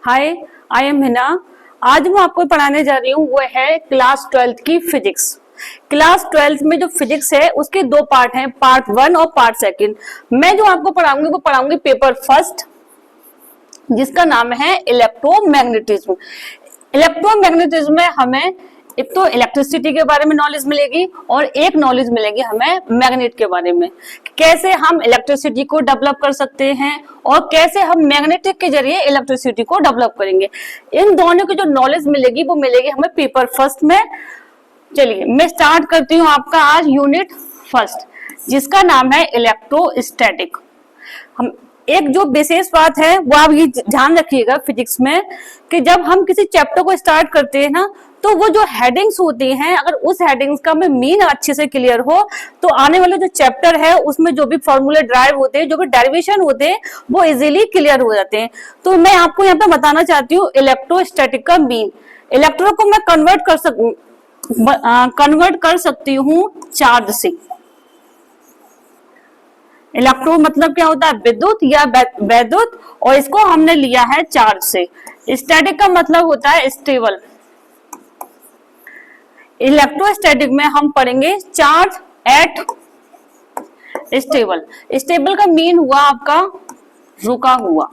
Hi, I am Hina. आज मैं आपको पढ़ाने जा रही हूँ वो है क्लास 12th की फिजिक्स। क्लास 12th में जो फिजिक्स है उसके दो पार्ट हैं, पार्ट 1 और पार्ट 2। मैं जो आपको पढ़ाऊंगी वो पढ़ाऊंगी पेपर फर्स्ट, जिसका नाम है इलेक्ट्रोमैग्नेटिज्म। इलेक्ट्रोमैग्नेटिज्म में हमें एक तो इलेक्ट्रिसिटी के बारे में नॉलेज मिलेगी और एक नॉलेज मिलेगी हमें मैग्नेट के बारे में, कैसे हम इलेक्ट्रिसिटी को डेवलप कर सकते हैं और कैसे हम मैग्नेटिक के जरिए इलेक्ट्रिसिटी को डेवलप करेंगे। इन दोनों की जो नॉलेज मिलेगी वो मिलेगी हमें पेपर फर्स्ट में। चलिए मैं स्टार्ट करती हूँ आपका आज यूनिट फर्स्ट, जिसका नाम है इलेक्ट्रोस्टैटिक। हम एक जो विशेष बात है वो आप ये ध्यान रखिएगा फिजिक्स में कि जब हम किसी चैप्टर को स्टार्ट करते हैं ना, तो वो जो हेडिंग्स होती हैं, अगर उस हेडिंग्स का हमें मीन अच्छे से क्लियर हो तो आने वाले जो चैप्टर है उसमें जो भी फॉर्मूले ड्राइव होते हैं, जो भी डेरिवेशन होते हैं, वो इजीली क्लियर हो जाते हैं। तो मैं आपको यहाँ पे बताना चाहती हूँ इलेक्ट्रोस्टैटिक का मीन। इलेक्ट्रो को मैं कन्वर्ट कर सकती हूँ चार्ज से। इलेक्ट्रो मतलब क्या होता है, विद्युत या वैद्युत, और इसको हमने लिया है चार्ज से। स्टैटिक का मतलब होता है स्टेबल। इलेक्ट्रोस्टैटिक में हम पढ़ेंगे चार्ज एट स्टेबल। स्टेबल का मीन हुआ आपका रुका हुआ।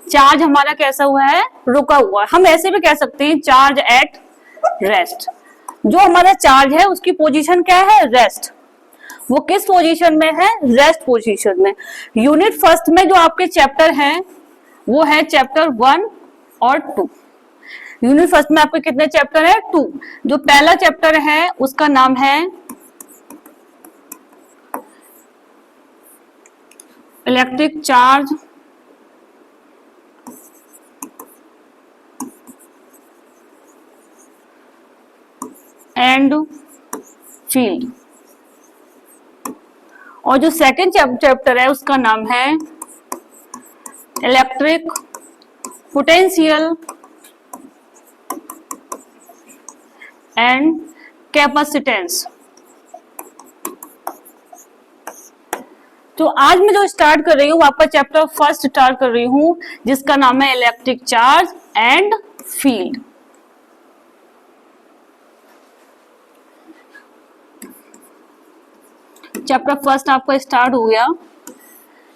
चार्ज हमारा कैसा हुआ है, रुका हुआ। हम ऐसे भी कह सकते हैं चार्ज एट रेस्ट। जो हमारा चार्ज है उसकी पोजीशन क्या है, रेस्ट। वो किस पोजीशन में है, रेस्ट पोजीशन में। यूनिट फर्स्ट में जो आपके चैप्टर हैं वो है चैप्टर 1 और 2। यूनिट फर्स्ट में आपके कितने चैप्टर है, 2। जो पहला चैप्टर है उसका नाम है इलेक्ट्रिक चार्ज एंड फील्ड, और जो सेकंड चैप्टर है उसका नाम है इलेक्ट्रिक पोटेंशियल एंड कैपेसिटेंस। तो आज मैं जो स्टार्ट कर रही हूँ आपका चैप्टर फर्स्ट स्टार्ट कर रही हूँ, जिसका नाम है electric charge and field. Chapter first आपका स्टार्ट हो गया।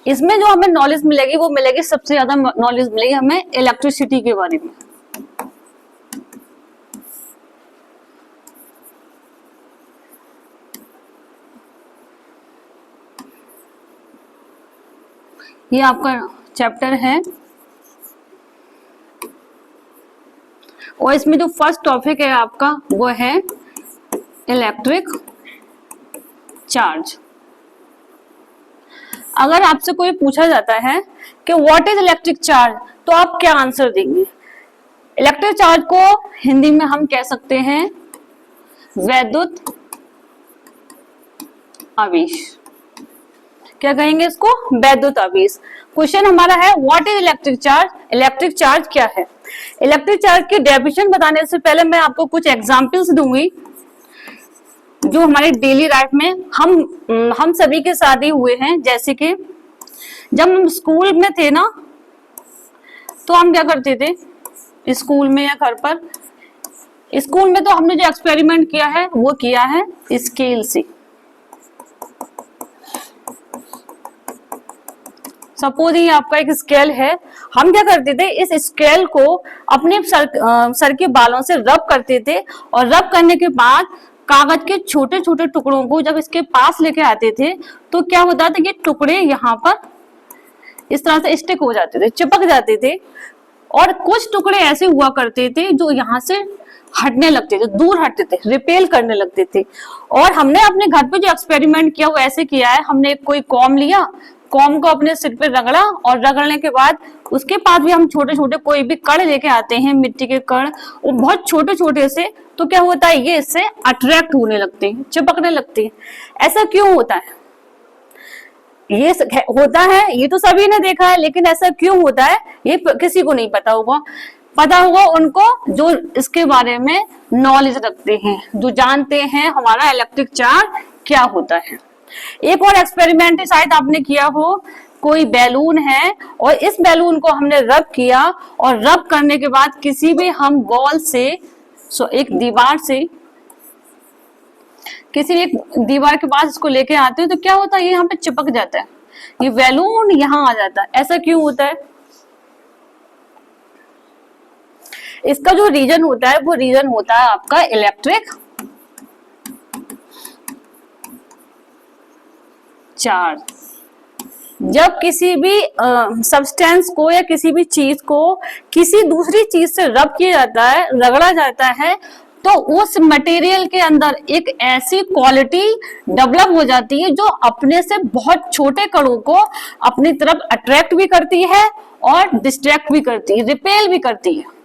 इसमें जो हमें नॉलेज मिलेगी वो मिलेगी, सबसे ज्यादा नॉलेज मिलेगी हमें इलेक्ट्रिसिटी के बारे में। ये आपका चैप्टर है और इसमें जो फर्स्ट टॉपिक है आपका वो है इलेक्ट्रिक चार्ज। अगर आपसे कोई पूछा जाता है कि व्हाट इज इलेक्ट्रिक चार्ज, तो आप क्या आंसर देंगे? इलेक्ट्रिक चार्ज को हिंदी में हम कह सकते हैं वैद्युत आवेश। क्या कहेंगे इसको, वैद्युत आवेश। क्वेश्चन हमारा है what is electric charge. Electric charge क्या है? इलेक्ट्रिक चार्ज की डेफिनेशन बताने से पहले मैं आपको कुछ एग्जांपल्स दूंगी जो हमारे डेली लाइफ में हम सभी के साथ ही हुए हैं। जैसे कि जब हम स्कूल में थे ना, तो हम क्या करते थे स्कूल में या घर पर। स्कूल में तो हमने जो एक्सपेरिमेंट किया है वो किया है स्केल से। सपोज ये आपका एक स्केल है, हम क्या करते थे इस स्केल को अपने सर के बालों से रब करते थे, और रब करने के बाद कागज के छोटे छोटे टुकड़ों को जब इसके पास लेके आते थे तो क्या होता था, ये टुकड़े यहाँ पर इस तरह से स्टिक हो जाते थे, चिपक जाते थे। और कुछ टुकड़े ऐसे हुआ करते थे जो यहाँ से हटने लगते थे, दूर हटते थे, रिपेल करने लगते थे। और हमने अपने घर पे जो एक्सपेरिमेंट किया वो ऐसे किया है, हमने कोई कॉम लिया, कॉम को अपने सिर पे रगड़ा, और रगड़ने के बाद उसके पास भी हम छोटे छोटे कोई भी कण लेके आते हैं, मिट्टी के कण, वो बहुत छोटे छोटे से। तो क्या होता है, ये इससे अट्रैक्ट होने लगते हैं, चिपकने लगते हैं। ऐसा क्यों होता है? ये होता है, ये तो सभी ने देखा है, लेकिन ऐसा क्यों होता है ये किसी को नहीं पता होगा। पता होगा उनको जो इसके बारे में नॉलेज रखते हैं, जो जानते हैं हमारा इलेक्ट्रिक चार्ज क्या होता है। एक और एक्सपेरिमेंट शायद आपने किया हो, कोई बैलून है और इस बैलून को हमने रब किया और रब करने के बाद किसी भी हम वॉल से एक दीवार से किसी एक दीवार के पास इसको लेके आते हैं तो क्या होता है, ये यहाँ पे चिपक जाता है, ये बैलून यहाँ आ जाता है। ऐसा क्यों होता है? इसका जो रीजन होता है वो रीजन होता है आपका इलेक्ट्रिक चार्ज। जब किसी भी सब्सटेंस को या किसी भी चीज को किसी दूसरी चीज से रब किया जाता है, रगड़ा जाता है, तो उस मटेरियल के अंदर एक ऐसी क्वालिटी डेवलप हो जाती है जो अपने से बहुत छोटे कणों को अपनी तरफ अट्रैक्ट भी करती है और डिस्ट्रैक्ट भी करती है, रिपेल भी करती है।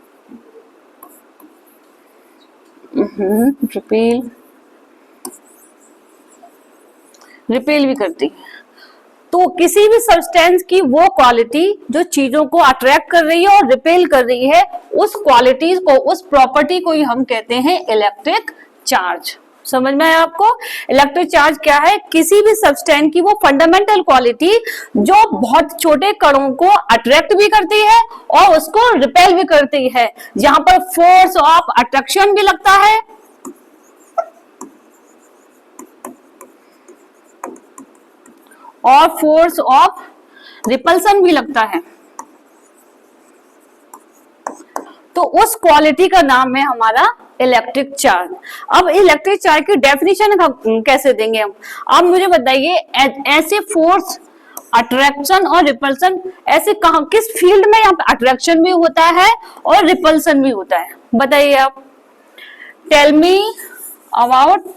रिपेल भी करती है। तो किसी भी सब्सटेंस की वो क्वालिटी जो चीजों को अट्रैक्ट कर रही है और रिपेल कर रही है, उस क्वालिटी को, उस प्रॉपर्टी को ही हम कहते हैं इलेक्ट्रिक चार्ज। समझ में आया आपको? इलेक्ट्रिक चार्ज क्या है? किसी भी सब्सटेंस की वो फंडामेंटल क्वालिटी जो बहुत छोटे कणों को अट्रैक्ट भी करती है और उसको रिपेल भी करती है, जहां पर फोर्स ऑफ अट्रैक्शन भी लगता है और फोर्स ऑफ रिपल्सन भी लगता है। तो उस क्वालिटी का नाम है हमारा इलेक्ट्रिक चार्ज। अब इलेक्ट्रिक चार्ज की डेफिनेशन कैसे देंगे हम? आप मुझे बताइए, ऐसे फोर्स, अट्रैक्शन और रिपल्सन ऐसे कहां, किस फील्ड में यहाँ पे अट्रैक्शन भी होता है और रिपल्सन भी होता है? बताइए आप। टेल मी अबाउट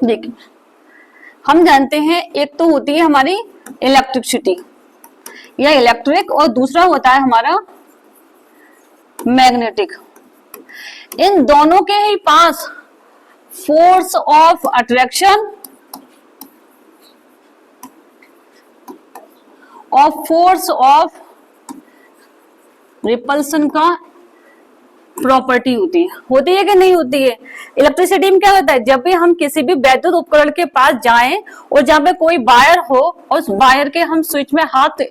देखिए, हम जानते हैं एक तो होती है हमारी इलेक्ट्रिसिटी या इलेक्ट्रिक और दूसरा होता है हमारा मैग्नेटिक। इन दोनों के ही पास फोर्स ऑफ अट्रैक्शन और फोर्स ऑफ रिपल्सन का प्रॉपर्टी होती है कि नहीं होती है? इलेक्ट्रिसिटी में क्या होता है, जब भी हम किसी भी वैद्युत उपकरण के पास जाएं और जहां पे कोई वायर हो और उस वायर के हम स्विच में हाथ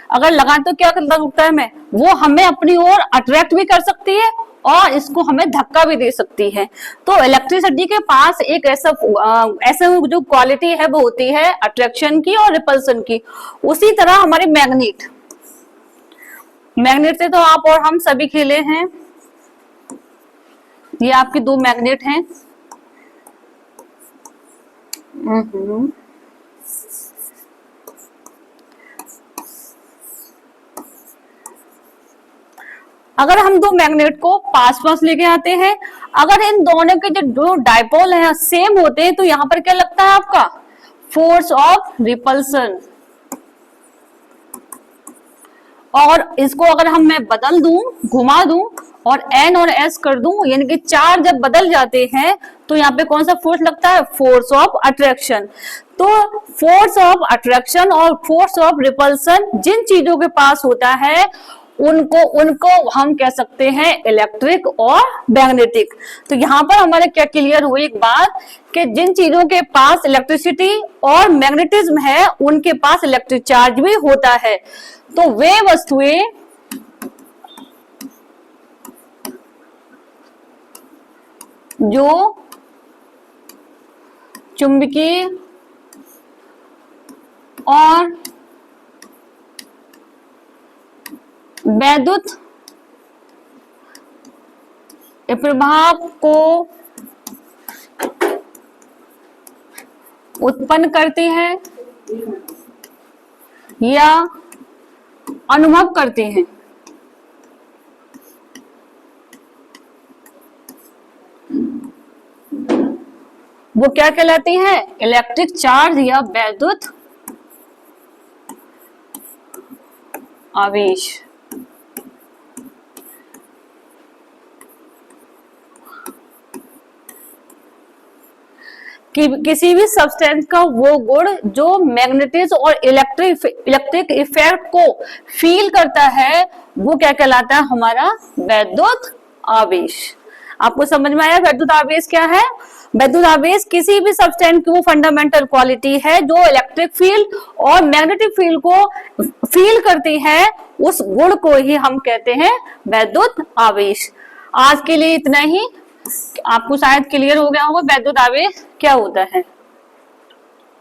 अगर लगाएं तो क्या लगता है हमें, वो हमें अपनी ओर अट्रैक्ट भी कर सकती है और इसको हमें धक्का भी दे सकती है। तो इलेक्ट्रिसिटी के पास एक ऐसा जो क्वालिटी है वो होती है अट्रैक्शन की और रिपल्सन की। उसी तरह हमारे मैग्नेट से तो आप और हम सभी खेले हैं। ये आपके दो मैग्नेट हैं। अगर हम दो मैग्नेट को पास पास लेके आते हैं, अगर इन दोनों के जो दो डायपोल हैं सेम होते हैं, तो यहां पर क्या लगता है आपका? Force of repulsion. और इसको अगर मैं बदल दूं, घुमा दूं और N और S कर दूं, यानी कि चार जब बदल जाते हैं तो यहाँ पे कौन सा फोर्स लगता है? Force of attraction. तो फोर्स ऑफ अट्रैक्शन और फोर्स ऑफ रिपल्सन जिन चीजों के पास होता है उनको हम कह सकते हैं इलेक्ट्रिक और मैग्नेटिक। तो यहाँ पर हमारे क्या क्लियर हुई एक बात कि जिन चीजों के पास इलेक्ट्रिसिटी और मैग्नेटिज्म है उनके पास इलेक्ट्रिक चार्ज भी होता है। तो वे वस्तुएं जो चुंबकीय और वैद्युत प्रभाव को उत्पन्न करते हैं या अनुभव करते हैं, वो क्या कहलाती हैं? इलेक्ट्रिक चार्ज या वैद्युत आवेश। कि किसी भी सब्सटेंस का वो गुण जो मैग्नेटिज्म और इलेक्ट्रिक इफेक्ट को फील करता है वो क्या कहलाता है? हमारा वैद्युत आवेश। आपको समझ में आया वैद्युत आवेश क्या है? वैद्युत आवेश किसी भी सब्सटेंस की वो फंडामेंटल क्वालिटी है जो इलेक्ट्रिक फील्ड और मैग्नेटिक फील्ड को फील करती है, उस गुण को ही हम कहते हैं वैद्युत आवेश। आज के लिए इतना ही। आपको शायद क्लियर हो गया होगा वैद्युत आवेश क्या होता है।